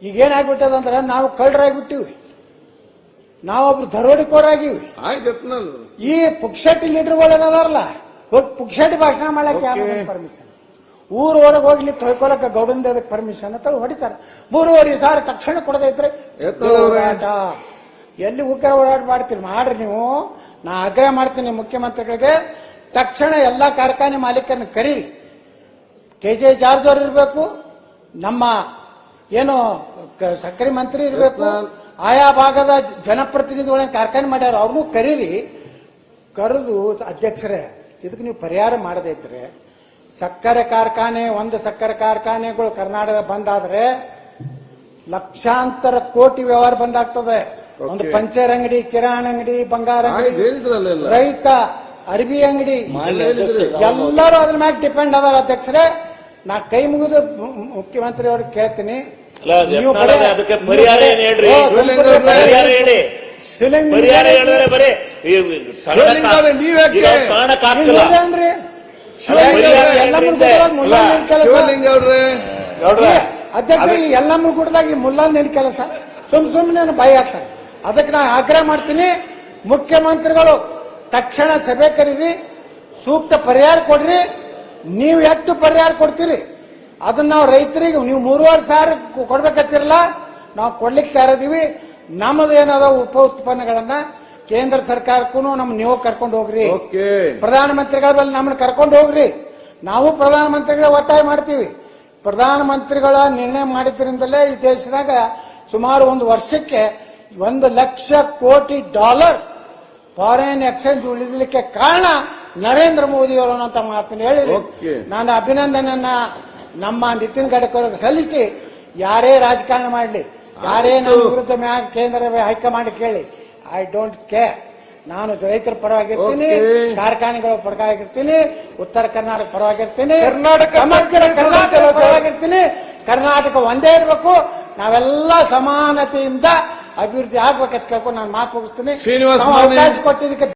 ಈಗ ಏನಾಗ್ಬಿಟ್ಟದಂದ್ರೆ ನಾವು ಕಳ್ಳರಾಗ್ಬಿಟ್ಟಿವಿ, ನಾವೊಬ್ರು ದರೋಡಿಕೋರಾಗಿವಿ. ಈ ಪುಕ್ಷಟಿ ಲೀಡರ್ಗಳು ಏನದಾರಲ್ಲ ಹೋಗಿ ಪುಕ್ಷಟಿ ಭಾಷಣ ಮಾಡಕ್ಕೆ ಪರ್ಮಿಷನ್, ಊರ್ ಹೊರಗೆ ಹೋಗ್ಲಿ ತೊಯ್ಕೊಳಕ ಗೌಡಂದ ಪರ್ಮಿಷನ್ ಅಂತ ಹೊಡಿತಾರೆ. 3,500,000 ತಕ್ಷಣ ಕೊಡದೈತ್ರಿ. ಎಲ್ಲಿ ಉಗ್ರ ಓಡಾಟ ಮಾಡ್ತೀರಿ ಮಾಡ್ರಿ ನೀವು. ನಾ ಆಗ್ರಹ ಮಾಡ್ತೀನಿ ಮುಖ್ಯಮಂತ್ರಿಗಳಿಗೆ, ತಕ್ಷಣ ಎಲ್ಲಾ ಕಾರ್ಖಾನೆ ಮಾಲೀಕರನ್ನ ಕರೀರಿ. KJ ಜಾರ್ಜ್ ಅವರು ಇರಬೇಕು, ನಮ್ಮ ಏನು ಸಕ್ಕರೆ ಮಂತ್ರಿ ಇರಬೇಕು, ಆಯಾ ಭಾಗದ ಜನಪ್ರತಿನಿಧಿಗಳನ್ನ ಕಾರ್ಖಾನೆ ಮಾಡ್ಯಾರ ಅವ್ರನ್ನೂ ಕರೀರಿ. ಕರೆದು ಅಧ್ಯಕ್ಷರೇ ಇದಕ್ಕೆ ನೀವು ಪರಿಹಾರ ಮಾಡದೈತ್ರಿ. ಸಕ್ಕರೆ ಕಾರ್ಖಾನೆ, ಒಂದು ಸಕ್ಕರೆ ಕಾರ್ಖಾನೆಗಳು ಕರ್ನಾಟಕ ಬಂದಾದ್ರೆ ಲಕ್ಷಾಂತರ ಕೋಟಿ ವ್ಯವಹಾರ ಬಂದಾಗ್ತದೆ. ಒಂದು ಪಂಚರ್ ಅಂಗಡಿ, ಕಿರಾಣಿ ಅಂಗಡಿ, ಬಂಗಾರ ಅಂಗಡಿ, ರೈತ, ಅರ್ಬಿ ಅಂಗಡಿ ಎಲ್ಲರೂ ಅದ್ರ ಮ್ಯಾಗ ಡಿಪೆಂಡ್ ಅದಾರ. ಅಧ್ಯಕ್ಷರೇ ನಾ ಕೈ ಮುಗಿದು ಮುಖ್ಯಮಂತ್ರಿ ಅವ್ರಿಗೆ ಕೇಳ್ತೀನಿ, ನೀವು ಅದಕ್ಕೆ ಪರಿಹಾರ ಏನ್ ಹೇಳ್ರಿ? ಪರಿಹಾರ ಹೇಳಿದ್ರೆ ಬರೀ ಅಧ್ಯಕ್ಷ ಎಲ್ಲಮ್ಮ ಗುಡ್ದಾಗ ಈ ಮುಲ್ಲಾಂದೇನು ಕೆಲಸ ಸುಮ್ಮನೆ ಭಯ ಆಗ್ತಾರೆ. ಅದಕ್ಕೆ ನಾ ಆಗ್ರಹ ಮಾಡ್ತೀನಿ, ಮುಖ್ಯಮಂತ್ರಿಗಳು ತಕ್ಷಣ ಸಭೆ ಕರೀರಿ, ಸೂಕ್ತ ಪರಿಹಾರ ಕೊಡ್ರಿ. ನೀವು ಎಷ್ಟು ಪರಿಹಾರ ಕೊಡ್ತೀರಿ ಅದನ್ನ ನಾವು ರೈತರಿಗೆ, ನೀವು 3,500,000 ಕೊಡ್ಬೇಕತ್ತಿರಲ್ಲ, ನಾವು ಕೊಡ್ಲಿಕ್ಕೆ ತಯಾರಿದೀವಿ. ನಮ್ಮದು ಏನದ ಉಪ ಉತ್ಪನ್ನಗಳನ್ನ ಕೇಂದ್ರ ಸರ್ಕಾರಕ್ಕೂ ನೀವು ಕರ್ಕೊಂಡು ಹೋಗ್ರಿ, ಪ್ರಧಾನಮಂತ್ರಿಗಳ ಬಳಿ ನಮ್ಮನ್ನ ಕರ್ಕೊಂಡು ಹೋಗ್ರಿ. ನಾವು ಪ್ರಧಾನಮಂತ್ರಿಗಳ ಒತ್ತಾಯ ಮಾಡ್ತೀವಿ. ಪ್ರಧಾನಮಂತ್ರಿಗಳ ನಿರ್ಣಯ ಮಾಡಿದ್ರಿಂದಲೇ ಈ ದೇಶದಾಗ ಸುಮಾರು ಒಂದು ವರ್ಷಕ್ಕೆ $1,00,000 ಕೋಟಿ ಫಾರಿನ್ ಎಕ್ಸ್ಚೇಂಜ್ ಉಳಿದಲಿಕ್ಕೆ ಕಾರಣ ನರೇಂದ್ರ ಮೋದಿ ಅವರು ಅಂತ ಮಾತನ್ನು ಹೇಳಿ ನಾನು ಅಭಿನಂದನೆಯನ್ನ ನಮ್ಮ ನಿತಿನ್ ಗಡ್ಕರಿ ಸಲ್ಲಿಸಿ, ಯಾರೇ ರಾಜಕಾರಣ ಮಾಡಲಿ, ಯಾರೇ ನನ್ನ ವಿರುದ್ಧ ಕೇಂದ್ರ ಹೈಕಮಾಂಡ್ ಕೇಳಿ, ಐ ಡೋಂಟ್ ಕೇರ್. ನಾನು ರೈತರ ಪರವಾಗಿರ್ತೀನಿ, ಕಾರ್ಖಾನೆಗಳ ಪರವಾಗಿರ್ತೀನಿ, ಉತ್ತರ ಕರ್ನಾಟಕ ಪರವಾಗಿರ್ತೀನಿ, ಸಮಗ್ರ ಕರ್ನಾಟಕ ಪರವಾಗಿರ್ತೀನಿ. ಕರ್ನಾಟಕ ಒಂದೇ ಇರಬೇಕು, ನಾವೆಲ್ಲ ಸಮಾನತೆಯಿಂದ ಅಭಿವೃದ್ಧಿ ಆಗ್ಬೇಕಂತ ಕೇಳ್ಕೊಂಡು ನಾನು ಮಾತು ಮುಗಿಸ್ತೀನಿ. ಅವಕಾಶ ಕೊಟ್ಟಿದ್ದಕ್ಕೆ